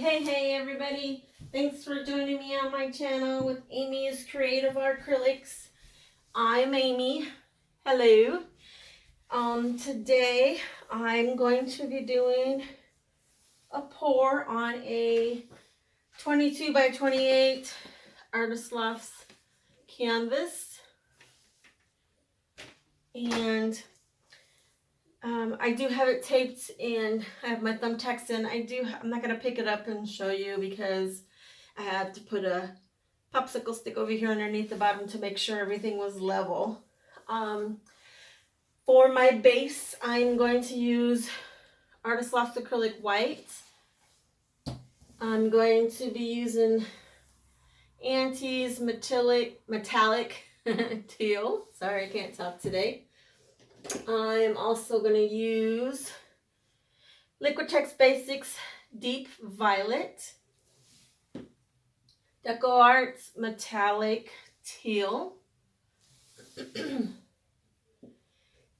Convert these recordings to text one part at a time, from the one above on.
Hey everybody. Thanks for joining me on my channel with Amy's Creative Acrylics. I'm Amy. Hello. Today I'm going to be doing a pour on a 22 by 28 Artist Lofts canvas. And I do have it taped and I have my thumbtacks in. I'm not going to pick it up and show you because I had to put a popsicle stick over here underneath the bottom to make sure everything was level. For my base, I'm going to use Artist Lofts Acrylic White. I'm going to be using Auntie's metallic Teal. Sorry, I can't talk today. I'm also going to use Liquitex Basics Deep Violet, Decoart Metallic Teal, and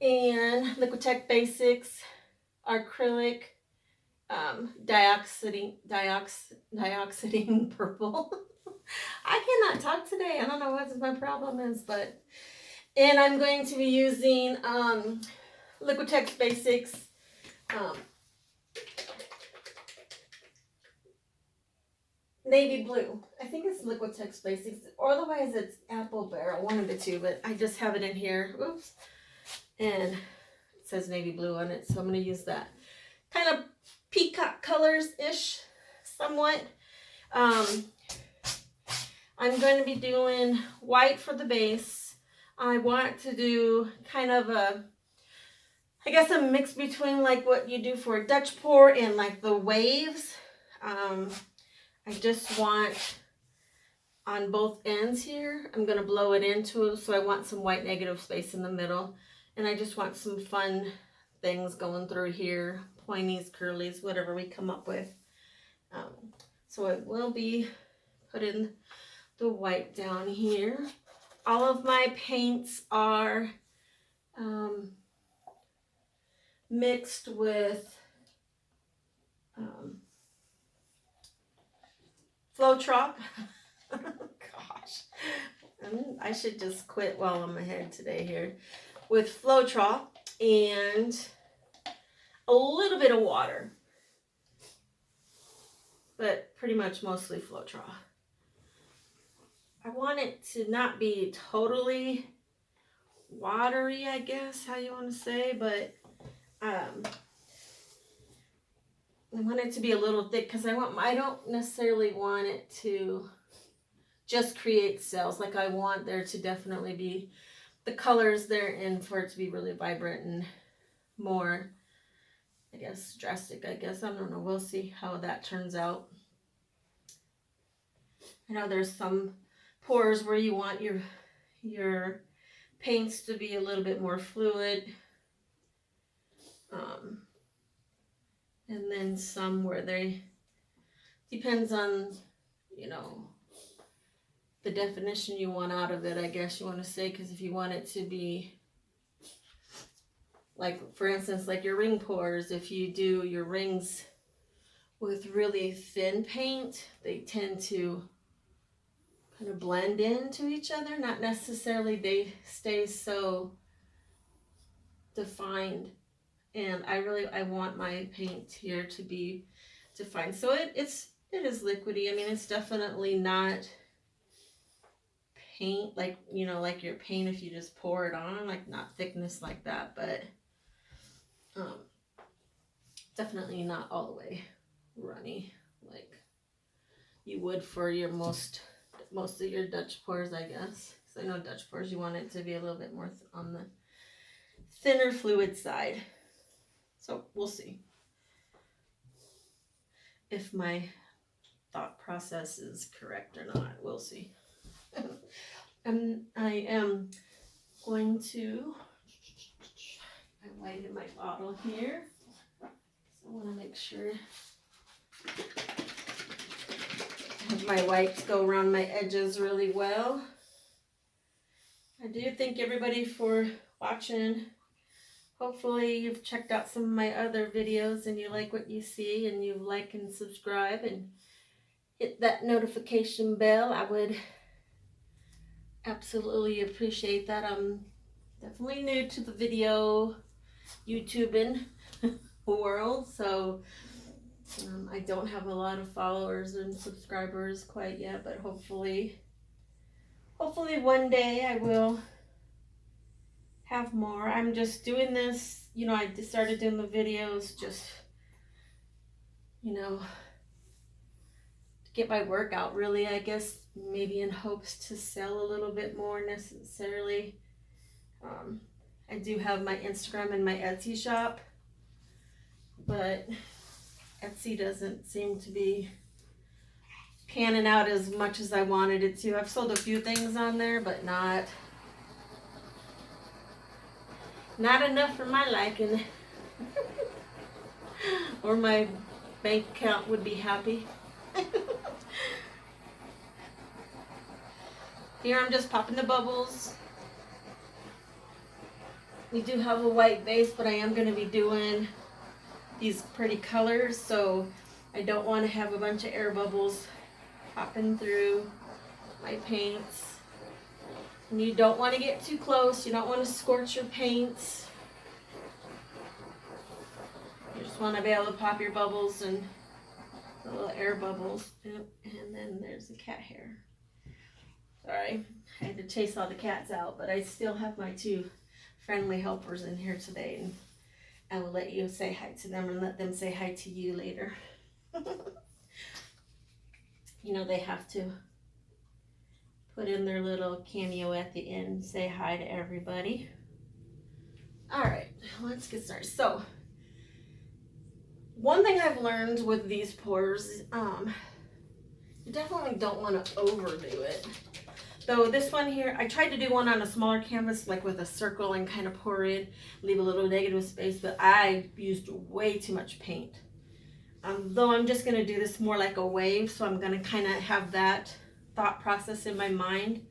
Liquitex Basics Acrylic Dioxazine Purple. I cannot talk today. I don't know what my problem is, but... And I'm going to be using Liquitex Basics Navy Blue. I think it's Liquitex Basics, or otherwise it's Apple Barrel, one of the two, but I just have it in here. Oops. And it says Navy Blue on it, so I'm going to use that. Kind of peacock colors-ish, somewhat. I'm going to be doing white for the base. I want to do kind of a, I guess a mix between like what you do for a Dutch pour and like the waves. I just want on both ends here, I'm going to blow it into it. So I want some white negative space in the middle. And I just want some fun things going through here. Pointies, curlies, whatever we come up with. So I will be putting the white down here. All of my paints are mixed with Flow-Trop. Gosh, I should just quit while I'm ahead today here. With Flow-Trop and a little bit of water, but pretty much mostly Flow-Trop. I want it to not be totally watery, I guess, how you want to say, but I want it to be a little thick because I don't necessarily want it to just create cells. Like I want there to definitely be the colors there and for it to be really vibrant and more, I guess, drastic, I guess. I don't know. We'll see how that turns out. I know there's some pours where you want your paints to be a little bit more fluid, and then some where they depends on, you know, the definition you want out of it, I guess you want to say, because if you want it to be like, for instance, like your ring pours, if you do your rings with really thin paint, they tend to kind of blend into each other. Not necessarily they stay so defined. And I want my paint here to be defined. So it is liquidy. I mean, it's definitely not paint like, you know, like your paint if you just pour it on, like not thickness like that, but definitely not all the way runny like you would for your most of your Dutch pours, I guess. Because I know Dutch pours, you want it to be a little bit more on the thinner fluid side. So we'll see if my thought process is correct or not. We'll see. I am going to, I white in my bottle here. So I want to make sure I have my whites go around my edges really well. I do thank everybody for watching. hopefully you've checked out some of my other videos and you like what you see, and you like and subscribe and hit that notification bell. I would absolutely appreciate that. I'm definitely new to the video YouTubing world, so I don't have a lot of followers and subscribers quite yet, but hopefully one day I will have more. I'm just doing this, you know, I just started doing the videos just, you know, to get my work out, really, I guess, maybe in hopes to sell a little bit more necessarily. I do have my Instagram and my Etsy shop, but Etsy doesn't seem to be panning out as much as I wanted it to. I've sold a few things on there, but not enough for my liking. Or my bank account would be happy. Here I'm just popping the bubbles. We do have a white base, but I am going to be doing these pretty colors, so I don't want to have a bunch of air bubbles popping through my paints. And you don't want to get too close. You don't want to scorch your paints. You just want to be able to pop your bubbles and the little air bubbles. And then there's the cat hair. Sorry, I had to chase all the cats out, but I still have my two friendly helpers in here today, and I will let you say hi to them and let them say hi to you later. You know, they have to put in their little cameo at the end, say hi to everybody. All right, let's get started. So, one thing I've learned with these pours, you definitely don't want to overdo it. So this one here, I tried to do one on a smaller canvas, like with a circle, and kind of pour in, leave a little negative space, but I used way too much paint. Though I'm just going to do this more like a wave, so I'm going to kind of have that thought process in my mind.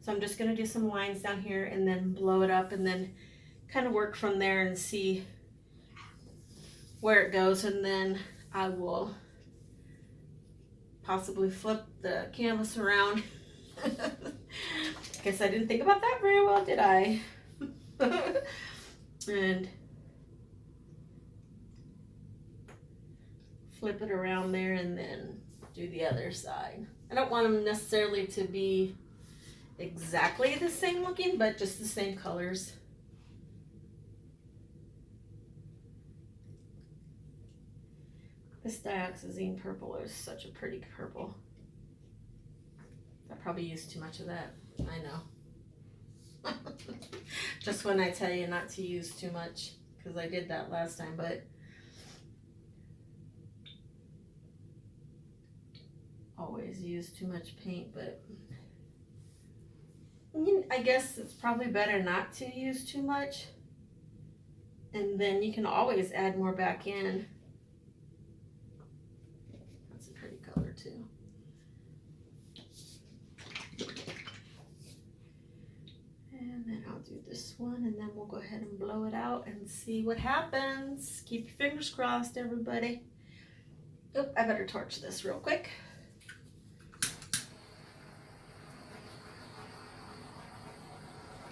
So I'm just going to do some lines down here and then blow it up, and then kind of work from there and see where it goes, and then I will possibly flip the canvas around. Guess I didn't think about that very well, did I? And flip it around there and then do the other side. I don't want them necessarily to be exactly the same looking, but just the same colors. This Dioxazine purple is such a pretty purple. I probably used too much of that, I know. Just when I tell you not to use too much, because I did that last time, but always use too much paint, but I guess it's probably better not to use too much, and then you can always add more back in. That's a pretty color too. And then I'll do this one, and then we'll go ahead and blow it out and see what happens. Keep your fingers crossed, everybody. Oh, I better torch this real quick.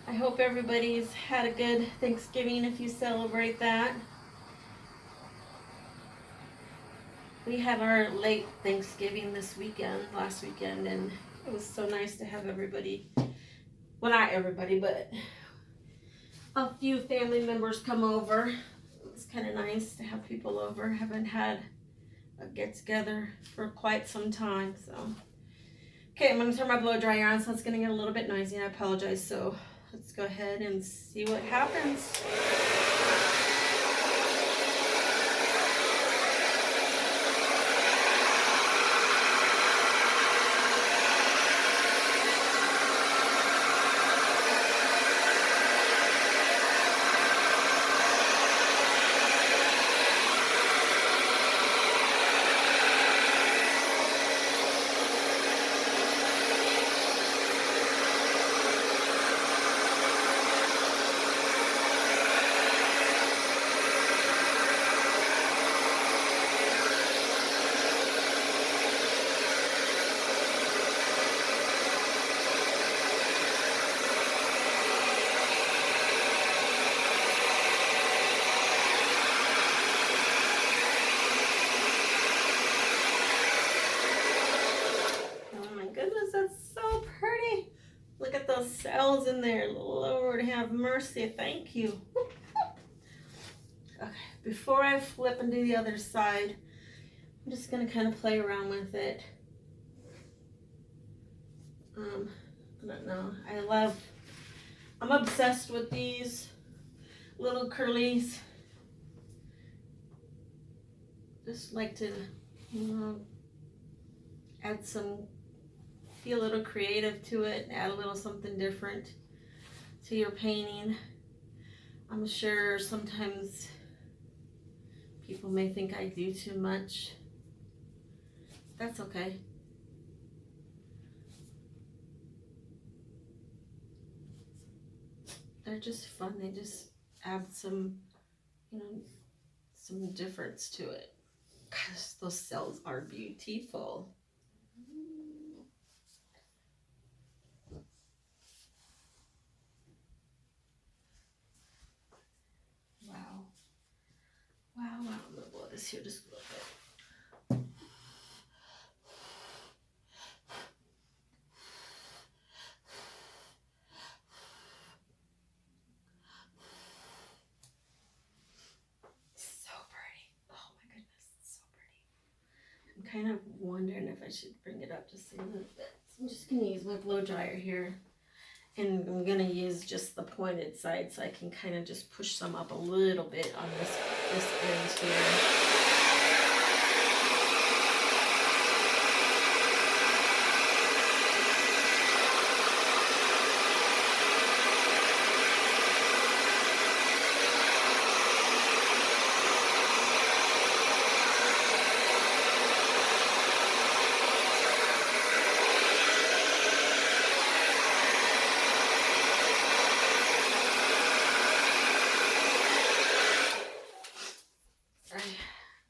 I hope everybody's had a good Thanksgiving if you celebrate that. We had our late Thanksgiving this weekend, last weekend, and it was so nice to have everybody, well, not everybody, but a few family members come over. It was kind of nice to have people over. Haven't had a get-together for quite some time, so. Okay, I'm going to turn my blow dryer on, so it's going to get a little bit noisy, and I apologize. So let's go ahead and see what happens. goodness, that's so pretty. Look at those cells in there. Lord have mercy. Thank you. Okay, before I flip and do the other side, I'm just going to kind of play around with it. I don't know. I'm obsessed with these little curlies. Just like to, add some, be a little creative to it, add a little something different to your painting. I'm sure sometimes people may think I do too much. That's okay. They're just fun. They just add some, some difference to it. Gosh, those cells are beautiful. Wow. Wow, wow. I'm gonna blow this here just a little bit. Kind of wondering if I should bring it up just a little bit. So I'm just going to use my blow dryer here, and I'm going to use just the pointed side so I can kind of just push some up a little bit on this end here.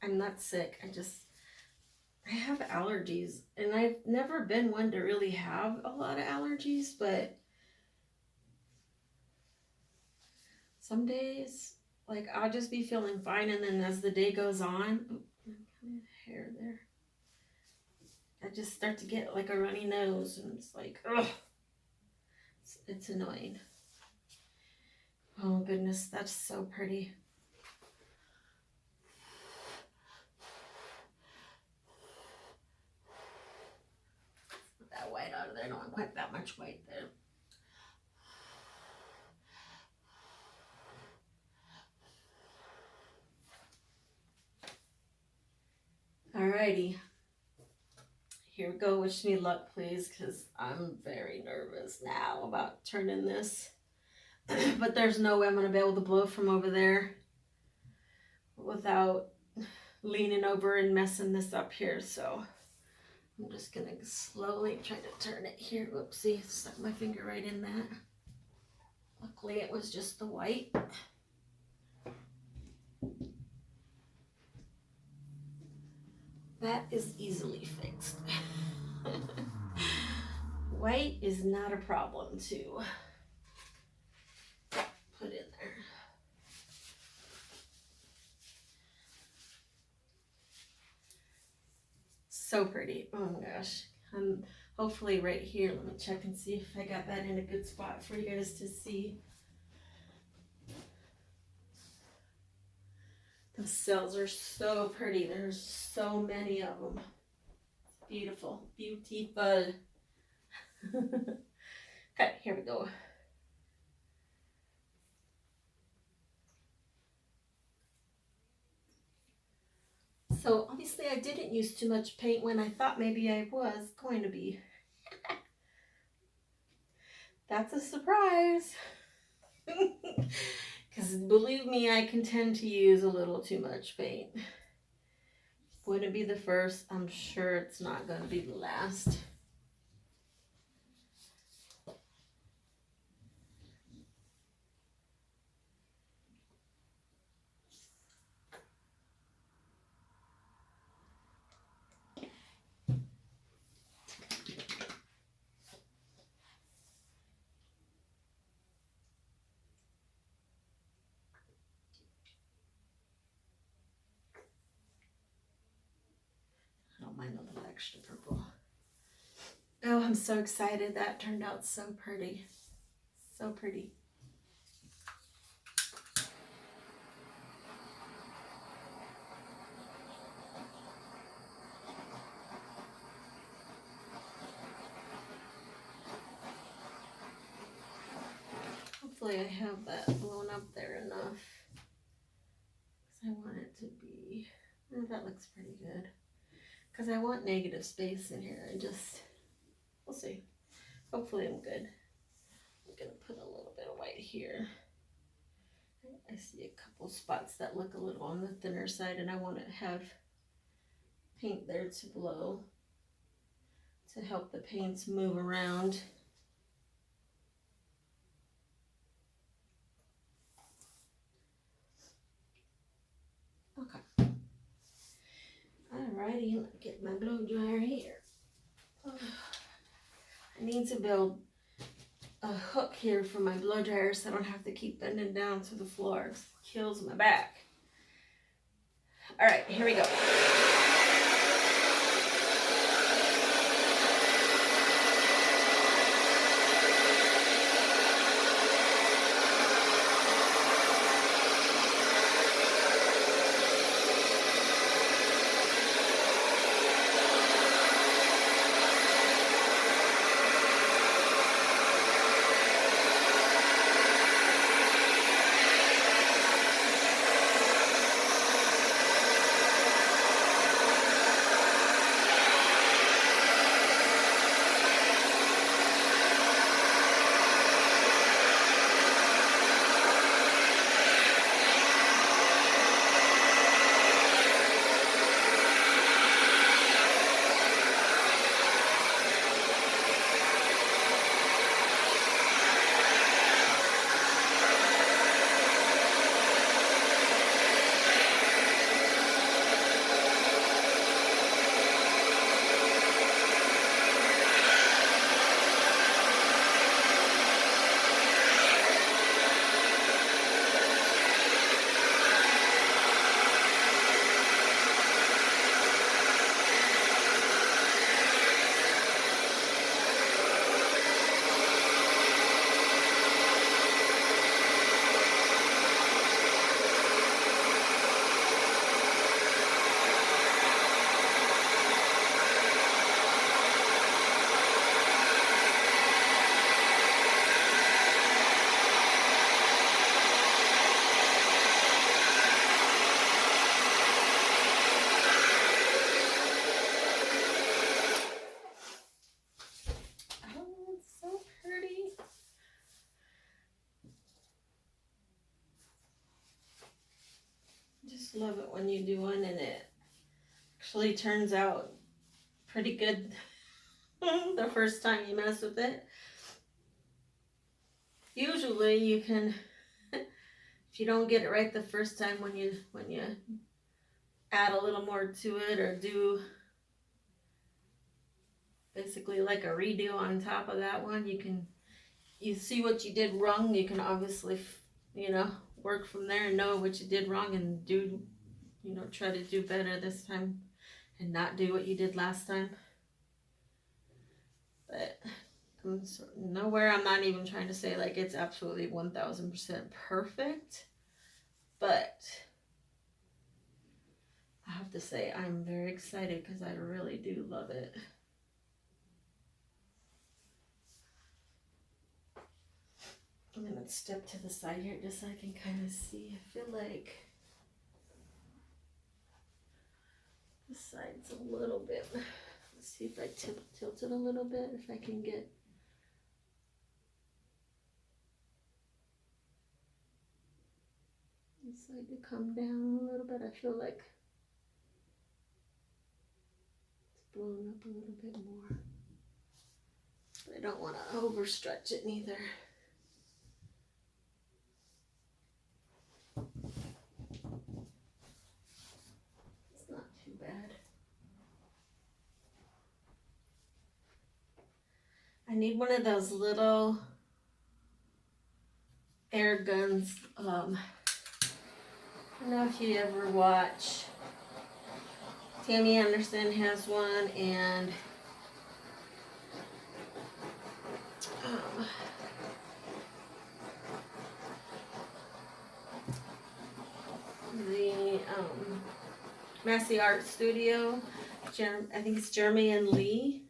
I'm not sick. I have allergies, and I've never been one to really have a lot of allergies, but some days, like, I'll just be feeling fine, and then as the day goes on, hair there, I just start to get like a runny nose, and it's like, ugh, it's annoying. Oh goodness, that's so pretty. That white out of there. I don't want quite that much white there. Alrighty. Here we go. Wish me luck, please, because I'm very nervous now about turning this. But there's no way I'm going to be able to blow from over there without leaning over and messing this up here. So I'm just going to slowly try to turn it here. Whoopsie, stuck my finger right in that. Luckily it was just the white. That is easily fixed. White is not a problem to put in there. So pretty. Oh my gosh. Hopefully right here, let me check and see if I got that in a good spot for you guys to see. The cells are so pretty. There's so many of them. Beautiful. Beautiful. Okay, here we go. So obviously I didn't use too much paint when I thought maybe I was going to be. That's a surprise. Because believe me, I can tend to use a little too much paint. Wouldn't be the first. I'm sure it's not going to be the last. I don't mind a little extra purple. Oh, I'm so excited. That turned out so pretty. So pretty. Hopefully I have that blown up there enough. Because I want it to be, oh, that looks pretty good. Because I want negative space in here. We'll see. Hopefully I'm good. I'm going to put a little bit of white here. I see a couple spots that look a little on the thinner side, and I want to have paint there to blow to help the paints move around. Okay. Alrighty, let me get my blow dryer here. I need to build a hook here for my blow dryer so I don't have to keep bending down to the floor. It kills my back. Alright, here we go. Love it when you do one and it actually turns out pretty good the first time you mess with it. Usually you can, if you don't get it right the first time, when you add a little more to it or do basically like a redo on top of that one, you see what you did wrong. You can obviously, work from there and know what you did wrong and try to do better this time and not do what you did last time. But nowhere, I'm not even trying to say like it's absolutely 1000% perfect, but I have to say I'm very excited because I really do love it. I'm going to step to the side here just so I can kind of see. I feel like the side's a little bit, let's see if I tilt it a little bit, if I can get this side to come down a little bit. I feel like it's blown up a little bit more, but I don't want to overstretch it neither. I need one of those little air guns. I don't know if you ever watch. Tammy Anderson has one, and The Massey Art Studio, I think it's Jeremy and Lee.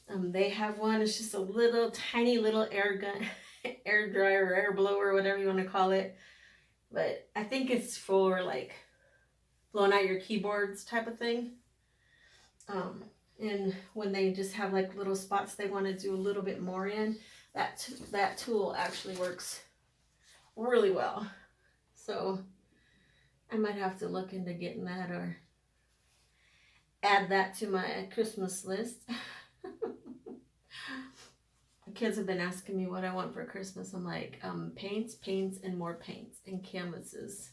They have one. It's just a little tiny little air gun, air dryer, air blower, whatever you want to call it. But I think it's for like blowing out your keyboards type of thing. And when they just have like little spots they want to do a little bit more in, that tool actually works really well. So I might have to look into getting that or add that to my Christmas list. The kids have been asking me what I want for Christmas. I'm like, paints, and more paints, and canvases.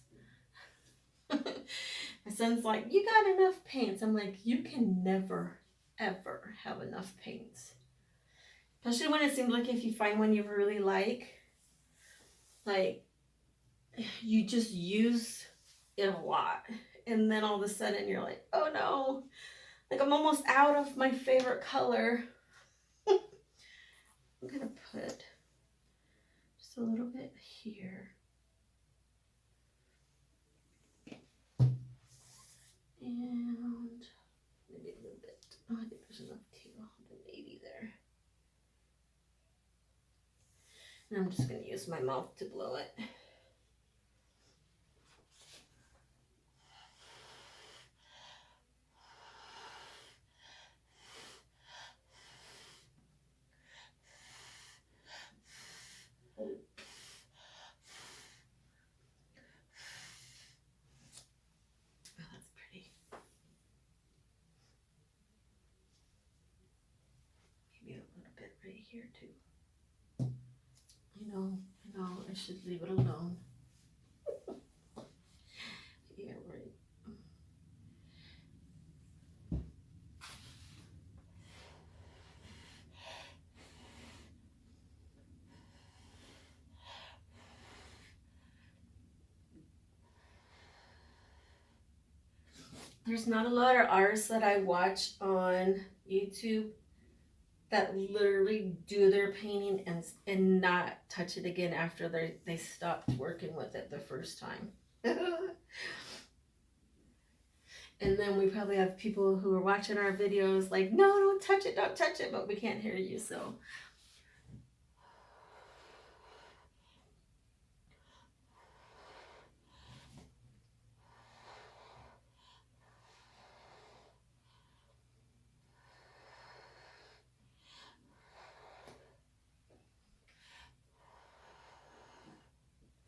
My son's like, you got enough paints. I'm like, you can never, ever have enough paints. Especially when it seems like if you find one you really like, you just use it a lot. And then all of a sudden you're like, oh no, like I'm almost out of my favorite color. I'm going to put just a little bit here. And maybe a little bit. Oh, I think there's enough teal, the navy there. And I'm just going to use my mouth to blow it. Here too. I know, I should leave it alone. Yeah, right. There's not a lot of artists that I watch on YouTube that literally do their painting and not touch it again after they stopped working with it the first time. And then we probably have people who are watching our videos like, no, don't touch it, but we can't hear you, so.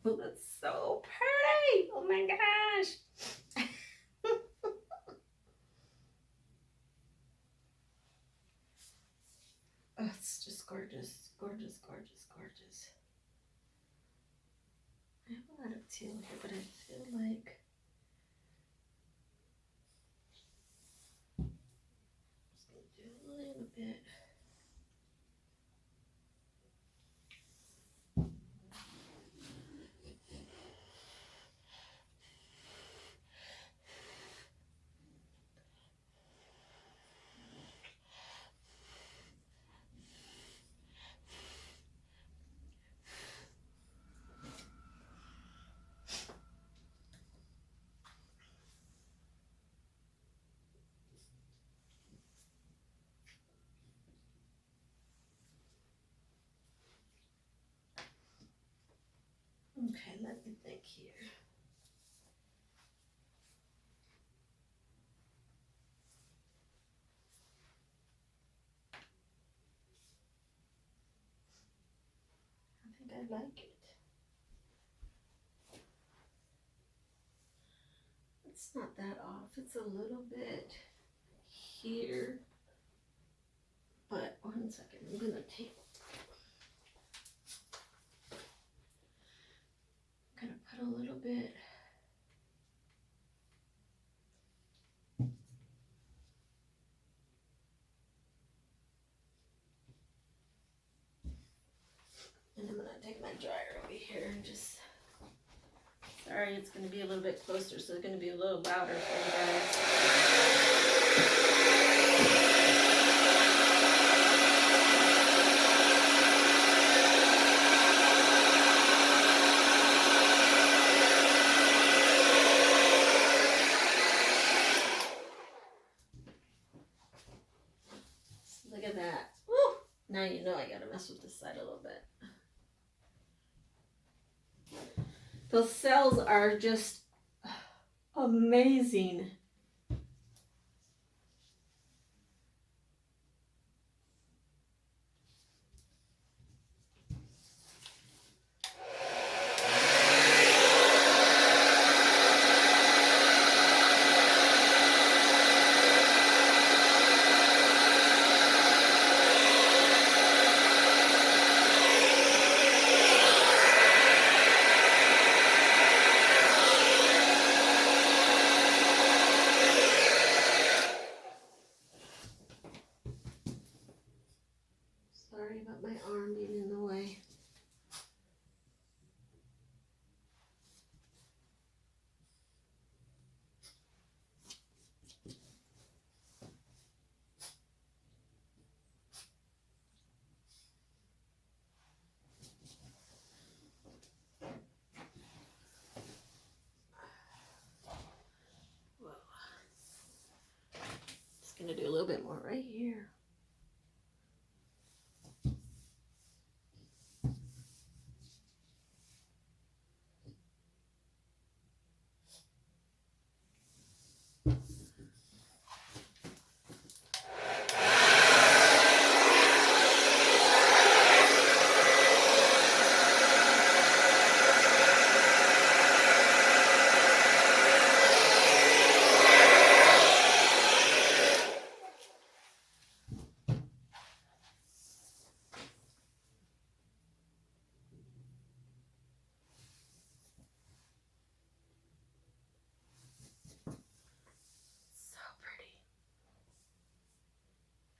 Oh, that's so pretty. Oh my gosh. Oh, it's just gorgeous, gorgeous, gorgeous, gorgeous. I have a lot of teal here, but I feel like I'm just going to do a little bit. Okay, let me think here. I think I like it. It's not that off. It's a little bit here. But 1 second, I'm gonna take. I'm gonna put a little bit. And I'm gonna take my dryer over here and just. Sorry, it's gonna be a little bit closer, so it's gonna be a little louder for you guys. you know I gotta mess with this side a little bit. Those cells are just amazing. Sorry about my arm being in the way. Just gonna do a little bit more right here.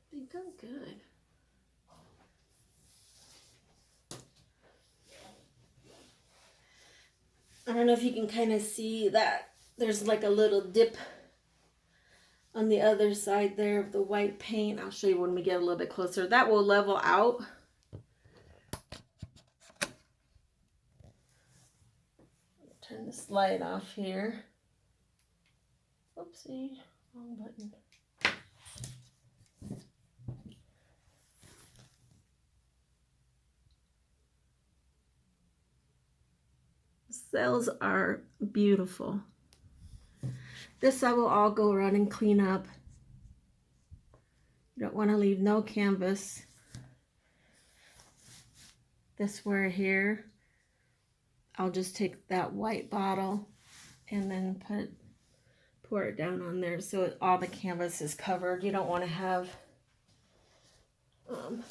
I think I'm good. I don't know if you can kind of see that there's like a little dip on the other side there of the white paint. I'll show you when we get a little bit closer. That will level out. Turn this light off here. Oopsie, wrong button. Cells are beautiful. This I will all go around and clean up. You don't want to leave no canvas. This where here, I'll just take that white bottle and then pour it down on there so all the canvas is covered. You don't want to have none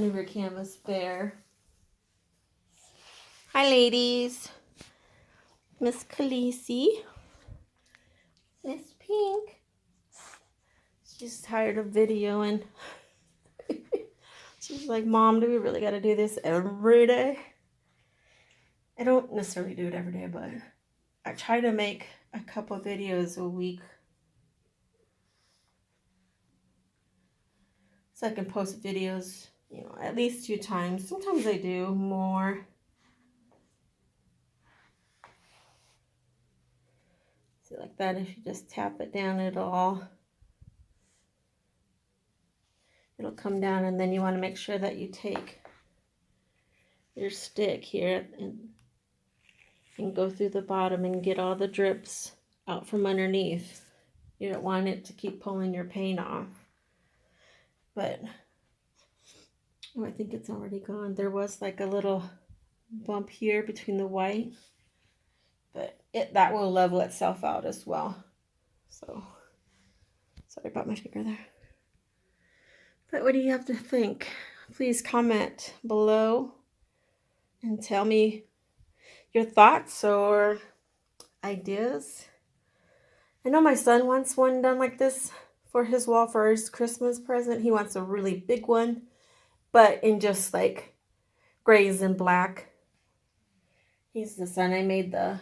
of your canvas bare. Hi ladies. Miss Khaleesi. Miss Pink. She's tired of videoing. She's like, Mom, do we really got to do this every day? I don't necessarily do it every day, but I try to make a couple videos a week so I can post videos, you know, at least 2 times. Sometimes I do more. See, like that, if you just tap it down, it'll come down, and then you want to make sure that you take your stick here and go through the bottom and get all the drips out from underneath. You don't want it to keep pulling your paint off. But oh, I think it's already gone. There was like a little bump here between the white, but that will level itself out as well. So sorry about my finger there. But what do you have to think? Please comment below and tell me your thoughts or ideas. I know my son wants one done like this for his wall for his Christmas present. He wants a really big one, but in just like grays and black. He's the son I made the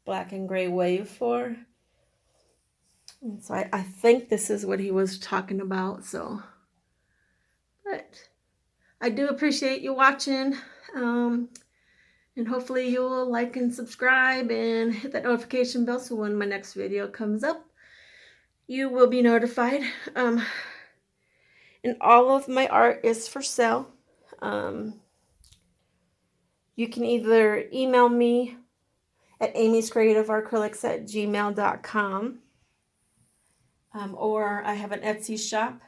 black and gray wave for. And so I think this is what he was talking about. So, but I do appreciate you watching. And hopefully you will like and subscribe and hit that notification bell so when my next video comes up, you will be notified. And And all of my art is for sale. You can either email me at AmysCreativeAcrylics@gmail.com, or I have an Etsy shop.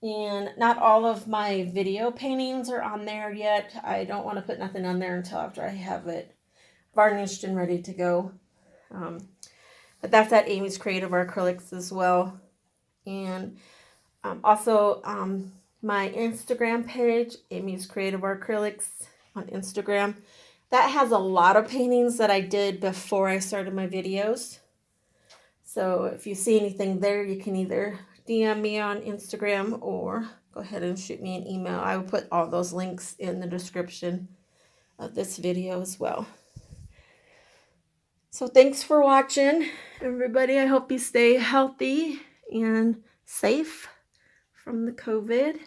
And not all of my video paintings are on there yet. I don't want to put nothing on there until after I have it varnished and ready to go. But that's at Amy's Creative Acrylics as well. And also my Instagram page, Amy's Creative Acrylics on Instagram. That has a lot of paintings that I did before I started my videos. So if you see anything there, you can either DM me on Instagram or go ahead and shoot me an email. I will put all those links in the description of this video as well. So thanks for watching, everybody. I hope you stay healthy and safe from the COVID.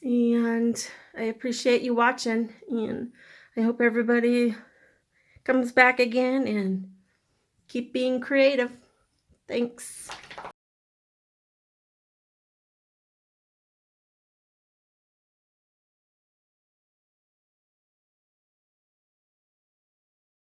And I appreciate you watching. And I hope everybody comes back again and keep being creative. Thanks.